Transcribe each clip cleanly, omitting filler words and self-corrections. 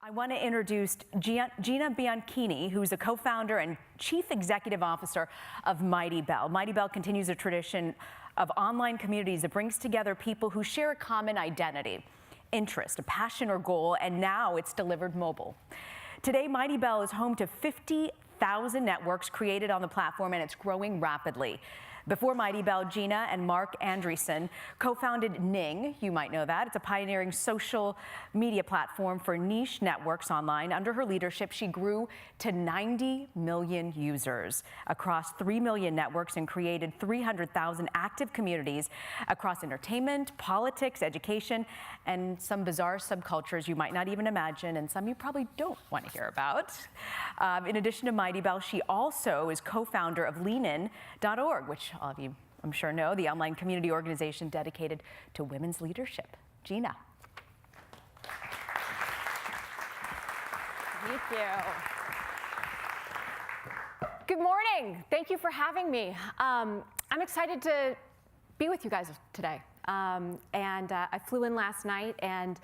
I want to introduce Gina Bianchini, who's a co-founder and chief executive officer of Mighty Bell. Mighty Bell continues a tradition of online communities that brings together people who share a common identity, interest, a passion or goal, and now it's delivered mobile. Today, Mighty Bell is home to 50,000 networks created on the platform, and it's growing rapidly. Before Mighty Bell, Gina and Mark Andreessen co-founded Ning. You might know that. It's a pioneering social media platform for niche networks online. Under her leadership, she grew to 90 million users across 3 million networks and created 300,000 active communities across entertainment, politics, education, and some bizarre subcultures you might not even imagine, and some you probably don't want to hear about. In addition to Mighty Bell, she also is co-founder of leanin.org, which all of you, I'm sure, know, the online community organization dedicated to women's leadership. Gina. Thank you. Good morning. Thank you for having me. I'm excited to be with you guys today. I flew in last night and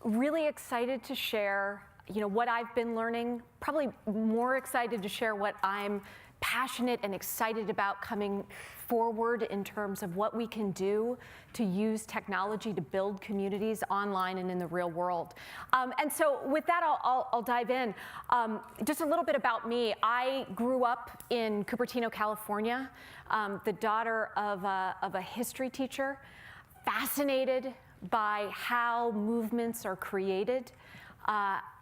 really excited to share, what I've been learning. Probably more excited to share what I'm passionate and excited about coming forward in terms of what we can do to use technology to build communities online and in the real world. And so with that, I'll dive in. Just a little bit about me. I grew up in Cupertino, California, the daughter of a history teacher, fascinated by how movements are created,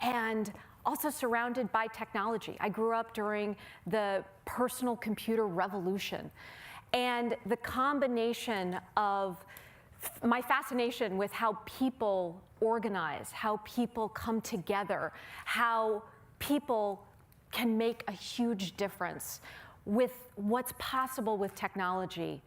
and also surrounded by technology. I grew up during the personal computer revolution. And the combination of my fascination with how people organize, how people come together, how people can make a huge difference with what's possible with technology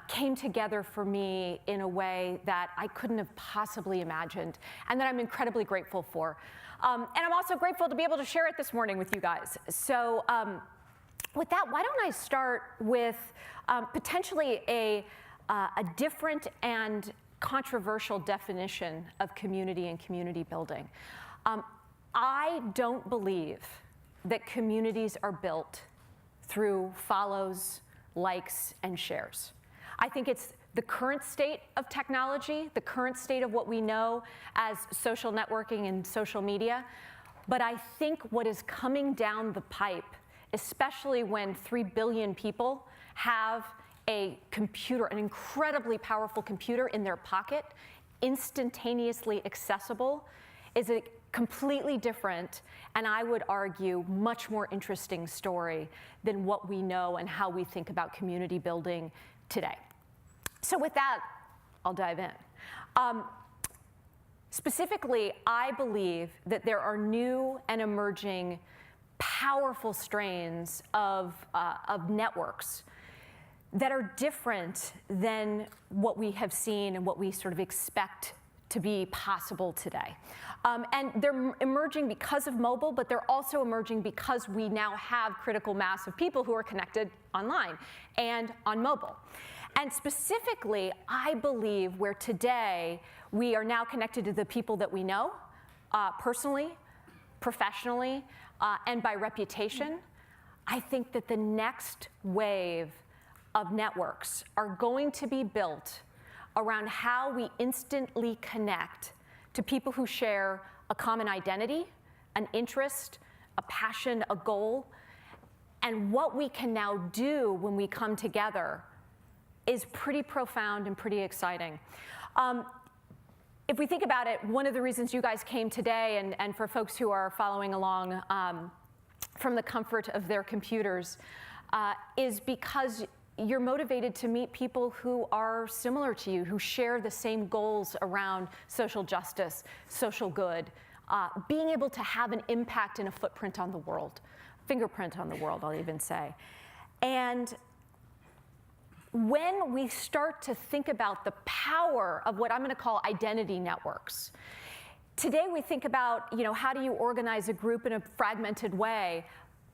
came together for me in a way that I couldn't have possibly imagined, and that I'm incredibly grateful for. And I'm also grateful to be able to share it this morning with you guys. So with that, why don't I start with potentially a different and controversial definition of community and community building. I don't believe that communities are built through follows, likes, and shares. I think it's the current state of technology, the current state of what we know as social networking and social media. But I think what is coming down the pipe, especially when 3 billion people have a computer, an incredibly powerful computer in their pocket, instantaneously accessible, is a completely different, and I would argue, much more interesting story than what we know and how we think about community building today. So with that, I'll dive in. Specifically, I believe that there are new and emerging powerful strains of networks that are different than what we have seen and what we sort of expect to be possible today. And they're emerging because of mobile, but they're also emerging because we now have critical mass of people who are connected online and on mobile. And specifically, I believe where today we are now connected to the people that we know, personally, professionally, and by reputation, I think that the next wave of networks are going to be built around how we instantly connect to people who share a common identity, an interest, a passion, a goal. And what we can now do when we come together is pretty profound and pretty exciting. If we think about it, one of the reasons you guys came today, and for folks who are following along from the comfort of their computers, is because you're motivated to meet people who are similar to you, who share the same goals around social justice, social good, being able to have an impact and a footprint on the world, fingerprint on the world, I'll even say. And when we start to think about the power of what I'm going to call identity networks, today we think about, how do you organize a group in a fragmented way?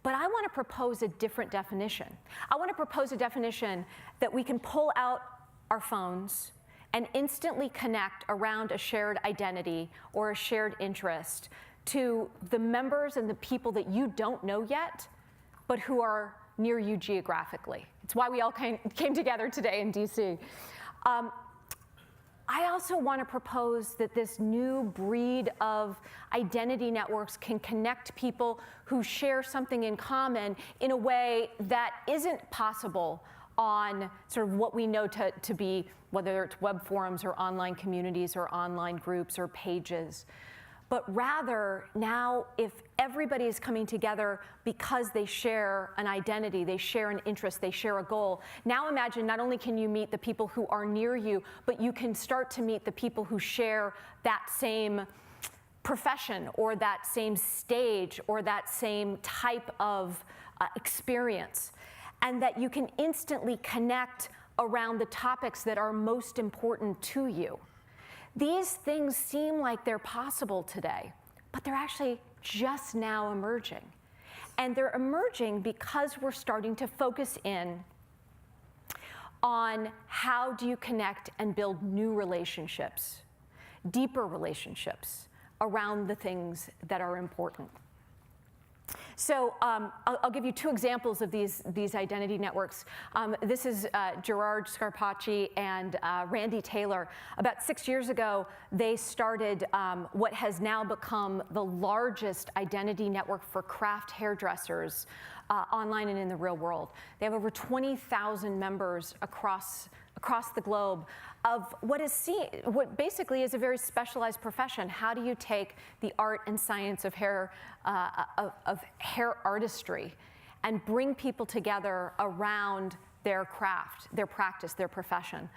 But I want to propose a different definition. I want to propose a definition that we can pull out our phones and instantly connect around a shared identity or a shared interest to the members and the people that you don't know yet, but who are near you geographically. It's why we all came together today in DC. I also want to propose that this new breed of identity networks can connect people who share something in common in a way that isn't possible on sort of what we know to be, whether it's web forums or online communities or online groups or pages. But rather, now if everybody is coming together because they share an identity, they share an interest, they share a goal, now imagine not only can you meet the people who are near you, but you can start to meet the people who share that same profession or that same stage or that same type of experience. And that you can instantly connect around the topics that are most important to you. These things seem like they're possible today, but they're actually just now emerging. And they're emerging because we're starting to focus in on how do you connect and build new relationships, deeper relationships around the things that are important. So I'll give you two examples of these identity networks. This is Gerard Scarpacci and Randy Taylor. About 6 years ago, they started what has now become the largest identity network for craft hairdressers online and in the real world. They have over 20,000 members across the globe of what basically is a very specialized profession. How do you take the art and science of hair artistry and bring people together around their craft, their practice, their profession?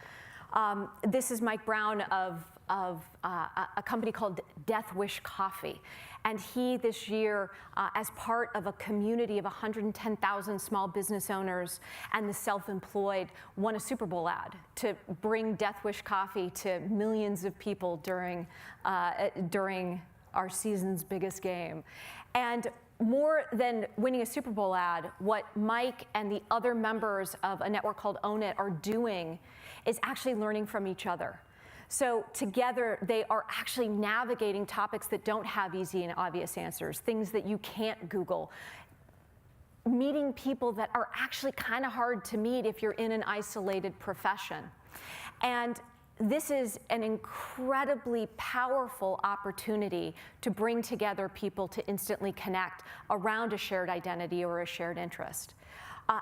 This is Mike Brown of a company called Death Wish Coffee. And he, this year, as part of a community of 110,000 small business owners and the self-employed, won a Super Bowl ad to bring Death Wish Coffee to millions of people during our season's biggest game. And more than winning a Super Bowl ad, what Mike and the other members of a network called Own It are doing is actually learning from each other. So together, they are actually navigating topics that don't have easy and obvious answers, things that you can't Google, meeting people that are actually kind of hard to meet if you're in an isolated profession. And this is an incredibly powerful opportunity to bring together people to instantly connect around a shared identity or a shared interest.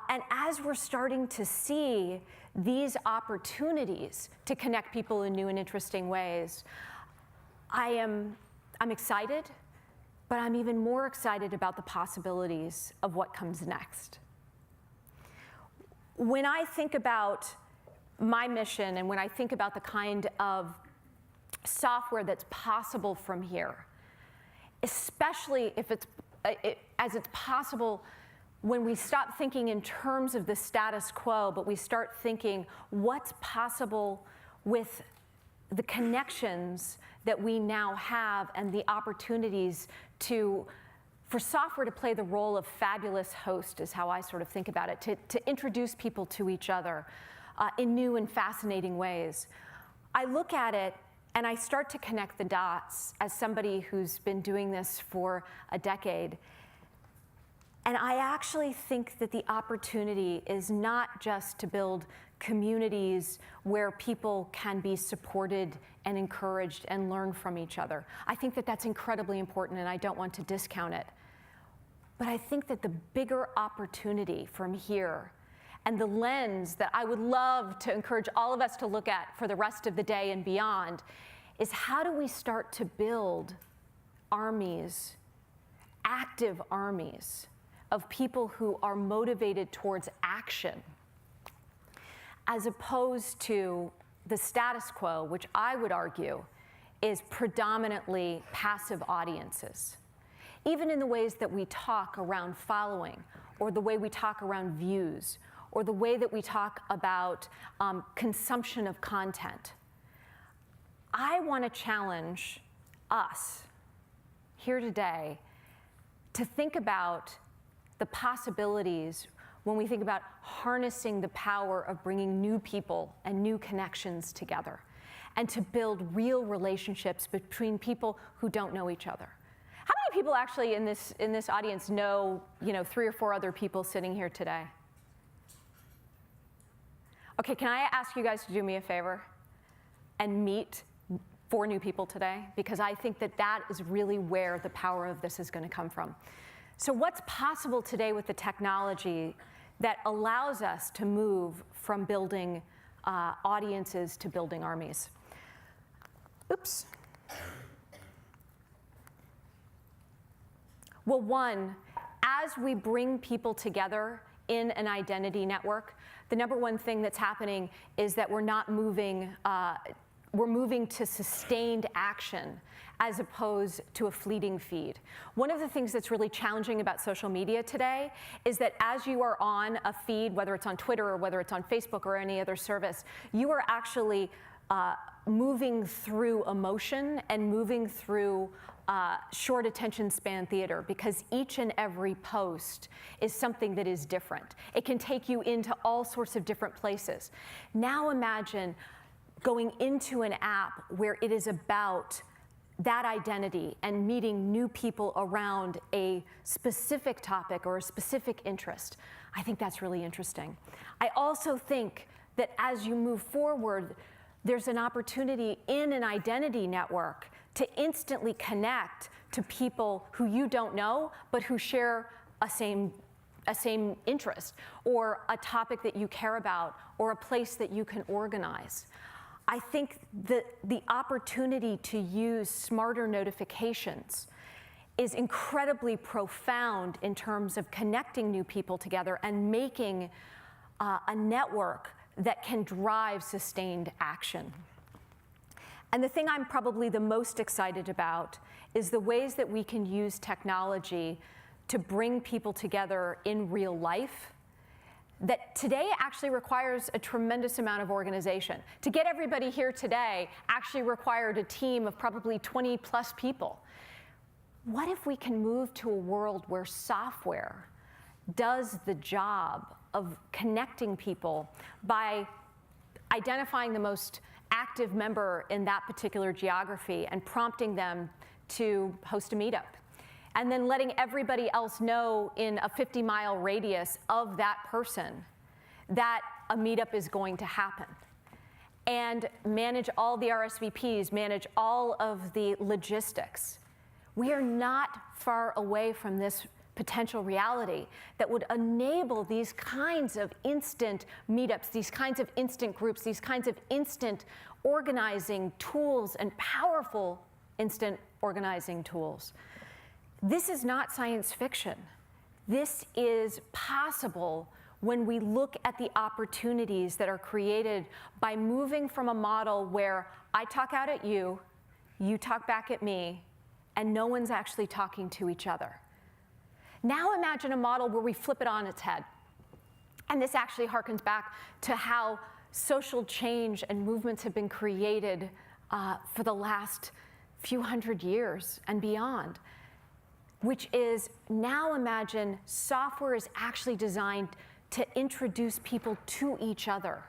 And as we're starting to see these opportunities to connect people in new and interesting ways, I'm excited, but I'm even more excited about the possibilities of what comes next. When I think about my mission and when I think about the kind of software that's possible from here, especially if as it's possible when we stop thinking in terms of the status quo, but we start thinking what's possible with the connections that we now have and the opportunities for software to play the role of fabulous host is how I sort of think about it, to introduce people to each other in new and fascinating ways. I look at it and I start to connect the dots as somebody who's been doing this for a decade. And I actually think that the opportunity is not just to build communities where people can be supported and encouraged and learn from each other. I think that that's incredibly important and I don't want to discount it. But I think that the bigger opportunity from here and the lens that I would love to encourage all of us to look at for the rest of the day and beyond is how do we start to build armies, active armies, of people who are motivated towards action, as opposed to the status quo, which I would argue is predominantly passive audiences. Even in the ways that we talk around following, or the way we talk around views, or the way that we talk about consumption of content. I want to challenge us here today to think about the possibilities when we think about harnessing the power of bringing new people and new connections together and to build real relationships between people who don't know each other. How people actually in this audience know, 3 or 4 other people sitting here today? Okay, can I ask you guys to do me a favor and meet 4 new people today? Because I think that is really where the power of this is going to come from. So what's possible today with the technology that allows us to move from building audiences to building armies? Oops. Well, one, as we bring people together in an identity network, the number one thing that's happening is that we're moving to sustained action as opposed to a fleeting feed. One of the things that's really challenging about social media today is that as you are on a feed, whether it's on Twitter or whether it's on Facebook or any other service, you are actually moving through emotion and moving through short attention span theater, because each and every post is something that is different. It can take you into all sorts of different places. Now imagine going into an app where it is about that identity and meeting new people around a specific topic or a specific interest. I think that's really interesting. I also think that as you move forward, there's an opportunity in an identity network to instantly connect to people who you don't know, but who share a same interest, or a topic that you care about, or a place that you can organize. I think that the opportunity to use smarter notifications is incredibly profound in terms of connecting new people together and making a network that can drive sustained action. And the thing I'm probably the most excited about is the ways that we can use technology to bring people together in real life that today actually requires a tremendous amount of organization. To get everybody here today actually required a team of probably 20 plus people. What if we can move to a world where software does the job of connecting people by identifying the most active member in that particular geography and prompting them to host a meetup, and then letting everybody else know in a 50-mile radius of that person that a meetup is going to happen, and manage all the RSVPs, manage all of the logistics. We are not far away from this potential reality that would enable these kinds of instant meetups, these kinds of instant groups, these kinds of instant organizing tools and powerful instant organizing tools. This is not science fiction. This is possible when we look at the opportunities that are created by moving from a model where I talk out at you, you talk back at me, and no one's actually talking to each other. Now imagine a model where we flip it on its head. And this actually harkens back to how social change and movements have been created for the last few hundred years and beyond, which is now imagine software is actually designed to introduce people to each other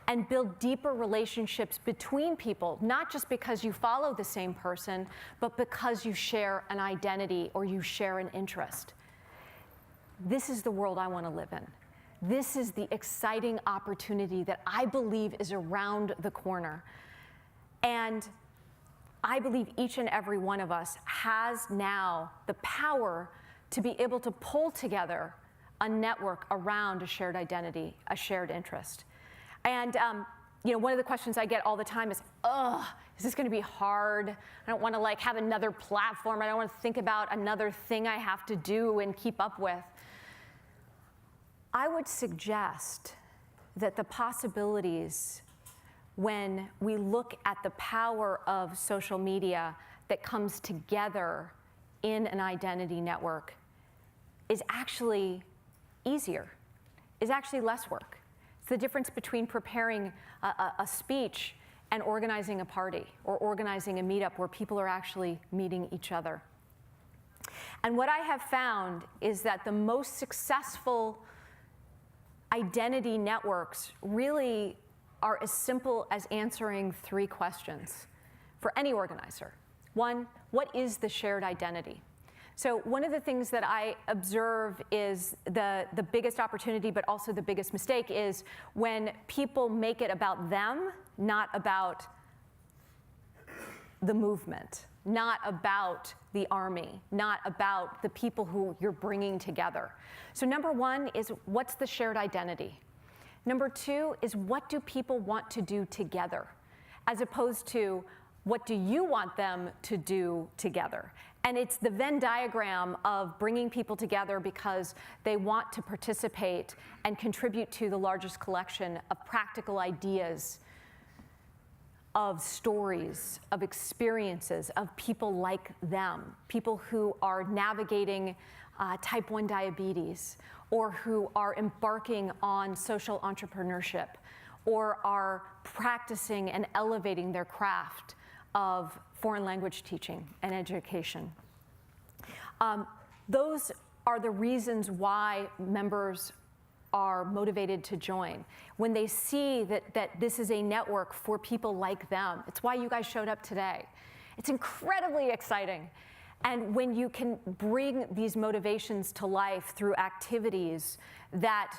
and build deeper relationships between people, not just because you follow the same person, but because you share an identity or you share an interest. This is the world I want to live in. This is the exciting opportunity that I believe is around the corner. And I believe each and every one of us has now the power to be able to pull together a network around a shared identity, a shared interest. And one of the questions I get all the time is, is this going to be hard? I don't want to have another platform. I don't want to think about another thing I have to do and keep up with. I would suggest that the possibilities when we look at the power of social media that comes together in an identity network is actually easier, is actually less work. It's the difference between preparing a speech and organizing a party or organizing a meetup where people are actually meeting each other. And what I have found is that the most successful identity networks really are as simple as answering 3 questions for any organizer. 1, what is the shared identity? So one of the things that I observe is the biggest opportunity, but also the biggest mistake, is when people make it about them, not about the movement, not about the army, not about the people who you're bringing together. So number one is, what's the shared identity? Number two is, what do people want to do together? As opposed to, what do you want them to do together? And it's the Venn diagram of bringing people together because they want to participate and contribute to the largest collection of practical ideas, of stories, of experiences, of people like them, people who are navigating type 1 diabetes, or who are embarking on social entrepreneurship, or are practicing and elevating their craft of foreign language teaching and education. Those are the reasons why members are motivated to join. When they see that this is a network for people like them, it's why you guys showed up today. It's incredibly exciting. And when you can bring these motivations to life through activities that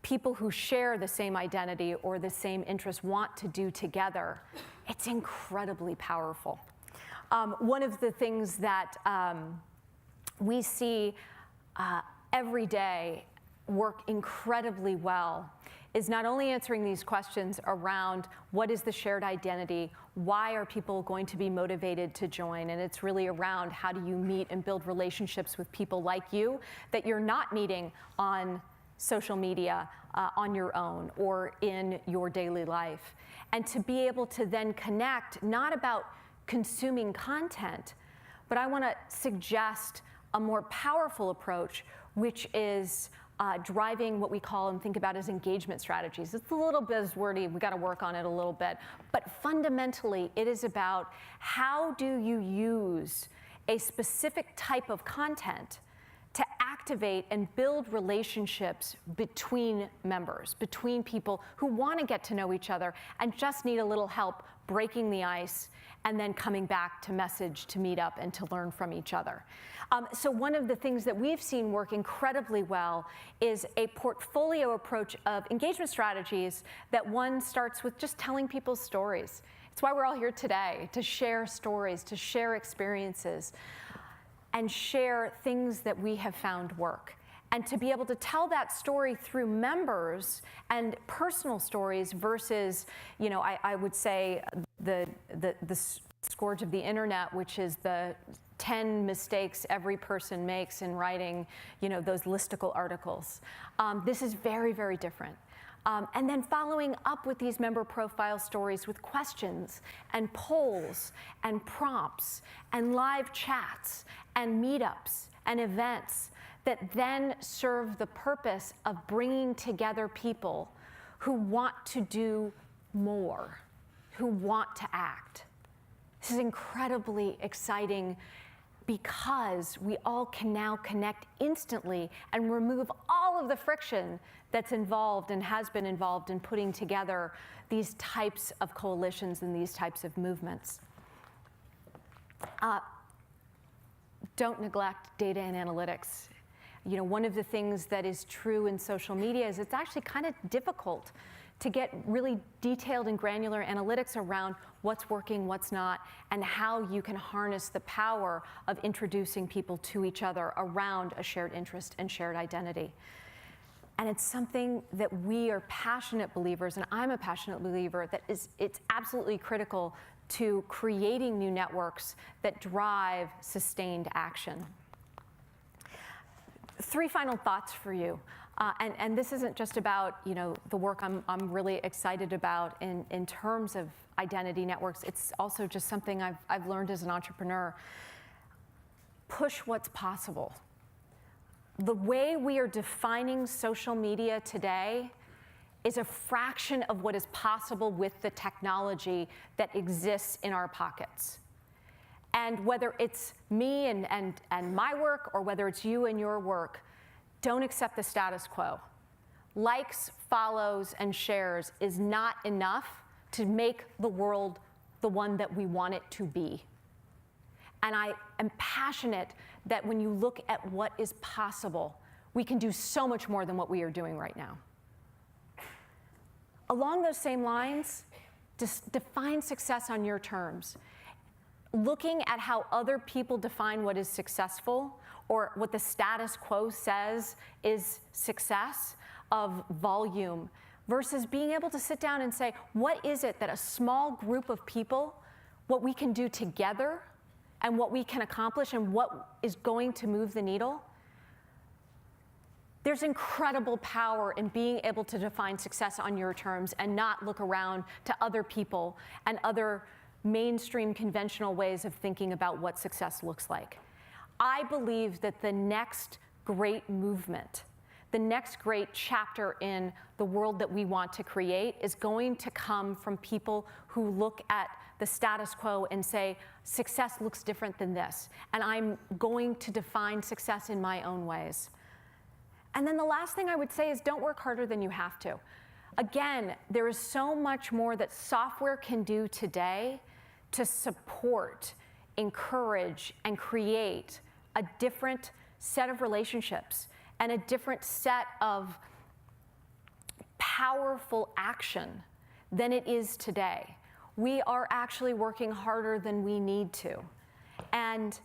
people who share the same identity or the same interest want to do together, it's incredibly powerful. One of the things that we see every day work incredibly well is not only answering these questions around what is the shared identity, why are people going to be motivated to join, and it's really around how do you meet and build relationships with people like you that you're not meeting on social media on your own or in your daily life. And to be able to then connect, not about consuming content, but I want to suggest a more powerful approach, which is driving what we call and think about as engagement strategies. It's a little buzzwordy, we got to work on it a little bit, but fundamentally it is about how do you use a specific type of content to activate and build relationships between members, between people who want to get to know each other and just need a little help breaking the ice and then coming back to message, to meet up, and to learn from each other. So one of the things that we've seen work incredibly well is a portfolio approach of engagement strategies that one starts with just telling people's stories. It's why we're all here today, to share stories, to share experiences, and share things that we have found work. And to be able to tell that story through members and personal stories versus, I would say the scourge of the internet, which is the 10 mistakes every person makes in writing, those listicle articles. This is very, very different. And then following up with these member profile stories with questions and polls and prompts and live chats and meetups and events that then serve the purpose of bringing together people who want to do more, who want to act. This is incredibly exciting because we all can now connect instantly and remove all of the friction that's involved and has been involved in putting together these types of coalitions and these types of movements. Don't neglect data and analytics. One of the things that is true in social media is it's actually kind of difficult to get really detailed and granular analytics around what's working, what's not, and how you can harness the power of introducing people to each other around a shared interest and shared identity. And it's something that we are passionate believers, and I'm a passionate believer, that it's absolutely critical to creating new networks that drive sustained action. 3 final thoughts for you. And this isn't just about the work I'm really excited about in terms of identity networks. It's also just something I've learned as an entrepreneur. Push what's possible. The way we are defining social media today is a fraction of what is possible with the technology that exists in our pockets. And whether it's me and my work, or whether it's you and your work, don't accept the status quo. Likes, follows, and shares is not enough to make the world the one that we want it to be. And I am passionate that when you look at what is possible, we can do so much more than what we are doing right now. Along those same lines, just define success on your terms. Looking at how other people define what is successful or what the status quo says is success of volume versus being able to sit down and say, what is it that a small group of people, what we can do together and what we can accomplish and what is going to move the needle? There's incredible power in being able to define success on your terms and not look around to other people and other mainstream conventional ways of thinking about what success looks like. I believe that the next great movement, the next great chapter in the world that we want to create is going to come from people who look at the status quo and say, success looks different than this, and I'm going to define success in my own ways. And then the last thing I would say is don't work harder than you have to. Again, there is so much more that software can do today to support, encourage, and create a different set of relationships and a different set of powerful action than it is today. We are actually working harder than we need to. And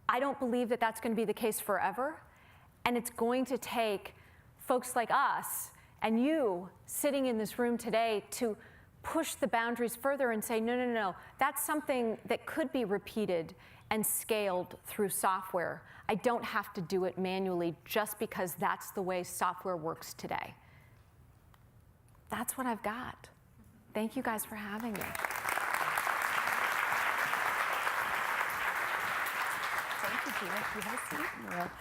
I don't believe that that's going to be the case forever. And it's going to take folks like us and you sitting in this room today to push the boundaries further and say, no, no, no, that's something that could be repeated and scaled through software. I don't have to do it manually just because that's the way software works today. That's what I've got. Thank you guys for having me. Thank you, Gina. You have a seat. Well,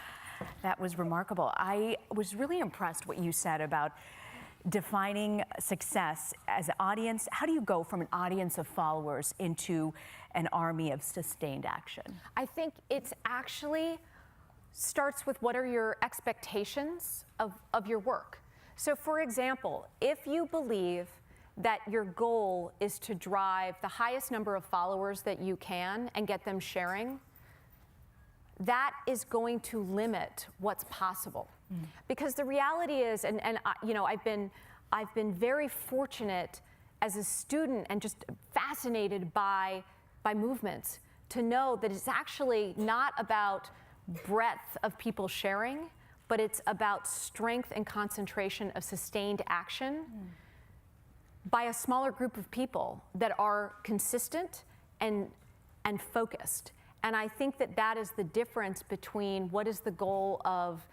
that was remarkable. I was really impressed what you said about defining success as an audience. How do you go from an audience of followers into an army of sustained action? I think it's actually starts with what are your expectations of your work. So for example, if you believe that your goal is to drive the highest number of followers that you can and get them sharing, that is going to limit what's possible. Because the reality is, and you know, I've been very fortunate as a student and just fascinated by movements to know that it's actually not about breadth of people sharing, but it's about strength and concentration of sustained action by a smaller group of people that are consistent and focused. And I think that that is the difference between what is the goal of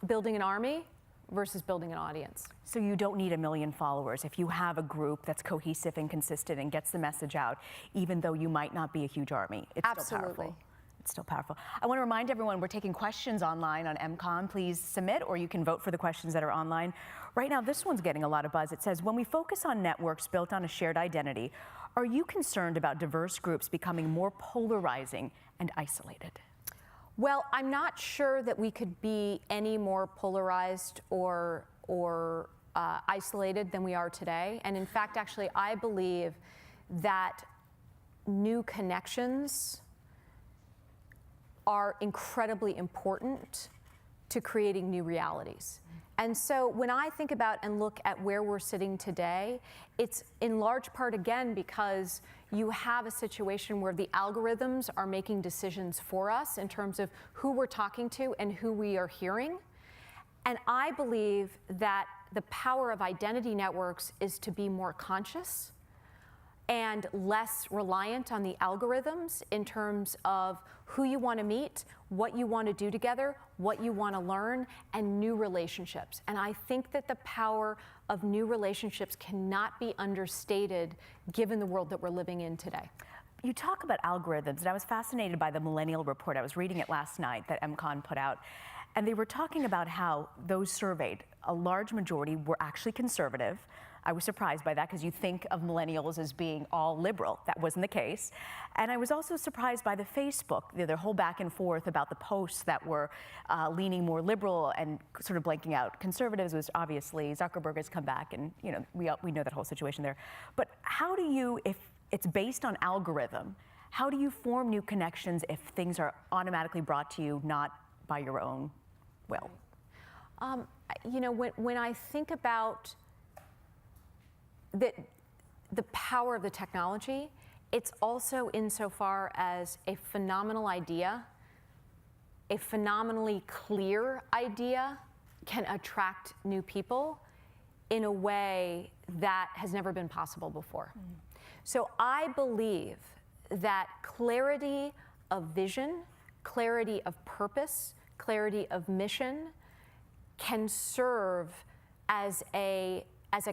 building an army versus building an audience. So you don't need 1 million followers. If you have a group that's cohesive and consistent and gets the message out, even though you might not be a huge army, it's still powerful. It's still powerful. I want to remind everyone we're taking questions online on MCON. Please submit, or you can vote for the questions that are online. Right now, this one's getting a lot of buzz. It says, when we focus on networks built on a shared identity, are you concerned about diverse groups becoming more polarizing and isolated? Well, I'm not sure that we could be any more polarized or isolated than we are today. And in fact, actually, I believe that new connections are incredibly important to creating new realities. And so when I think about and look at where we're sitting today, it's in large part, again, because you have a situation where the algorithms are making decisions for us in terms of who we're talking to and who we are hearing. And I believe that the power of identity networks is to be more conscious and less reliant on the algorithms in terms of who you want to meet, what you want to do together, what you want to learn, and new relationships. And I think that the power of new relationships cannot be understated given the world that we're living in today. You talk about algorithms, and I was fascinated by the Millennial Report. I was reading it last night that MCON put out, and they were talking about how those surveyed, a large majority were actually conservative. I was surprised by that because you think of millennials as being all liberal. That wasn't the case. And I was also surprised by the Facebook, their whole back and forth about the posts that were leaning more liberal and sort of blanking out conservatives, which obviously Zuckerberg has come back and, you know, we know that whole situation there. But how do you, if it's based on algorithm, How do you form new connections if things are automatically brought to you, not by your own will? You know, when I think about the power of the technology, it's also insofar as a phenomenal idea, a phenomenally clear idea can attract new people in a way that has never been possible before. So I believe that clarity of vision, clarity of purpose, clarity of mission can serve as a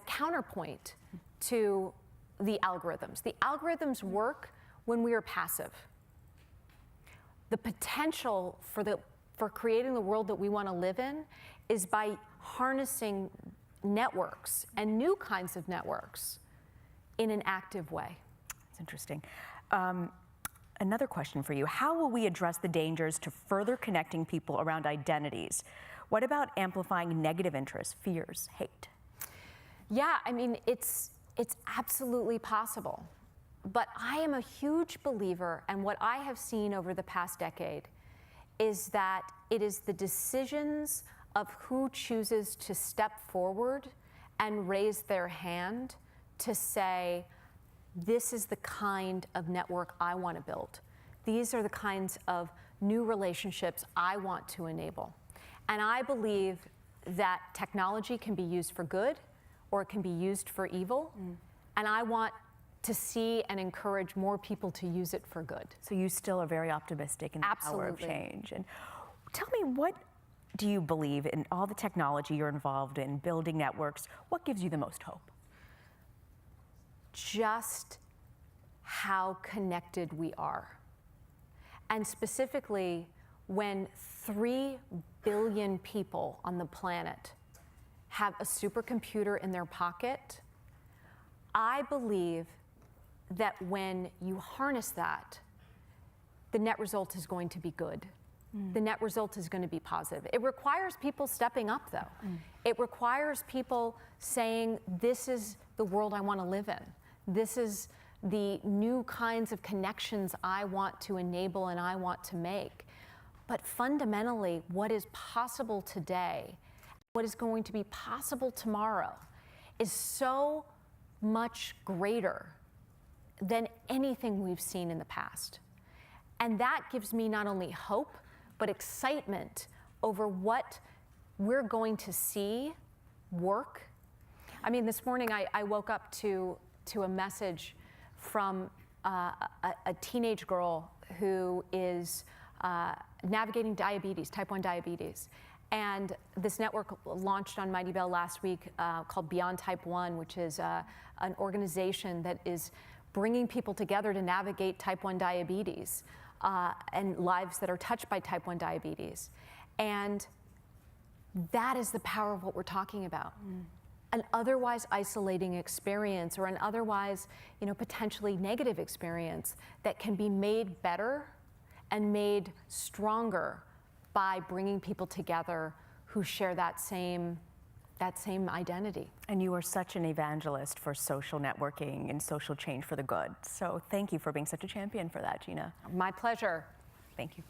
counterpoint to the algorithms. The algorithms work when we are passive. The potential for creating the world that we want to live in is by harnessing networks and new kinds of networks in an active way. That's interesting. Another question for you. How will we address the dangers to further connecting people around identities? What about amplifying negative interests, fears, hate? Yeah, I mean, it's absolutely possible. But I am a huge believer, and what I have seen over the past decade is that it is the decisions of who chooses to step forward and raise their hand to say, this is the kind of network I want to build. These are the kinds of new relationships I want to enable. And I believe that technology can be used for good or it can be used for evil. And I want to see and encourage more people to use it for good. So you still are very optimistic in the power of change. And tell me, what do you believe in all the technology you're involved in, building networks? What gives you the most hope? Just how connected we are. And specifically, when 3 billion people on the planet have a supercomputer in their pocket, I believe that when you harness that, the net result is going to be good. The net result is going to be positive. It requires people stepping up, though. It requires people saying, this is the world I want to live in. This is the new kinds of connections I want to enable and I want to make. But fundamentally, what is possible today, what is going to be possible tomorrow, is so much greater than anything we've seen in the past. And that gives me not only hope, but excitement over what we're going to see work. I mean, this morning I woke up to a message from a teenage girl who is navigating diabetes, type 1 diabetes. And this network launched on Mighty Bell last week called Beyond Type 1, which is an organization that is bringing people together to navigate type 1 diabetes and lives that are touched by type 1 diabetes. And that is the power of what we're talking about. An otherwise isolating experience or an otherwise, potentially negative experience that can be made better and made stronger by bringing people together who share that same identity. And you are such an evangelist for social networking and social change for the good. So thank you for being such a champion for that, Gina. My pleasure. Thank you.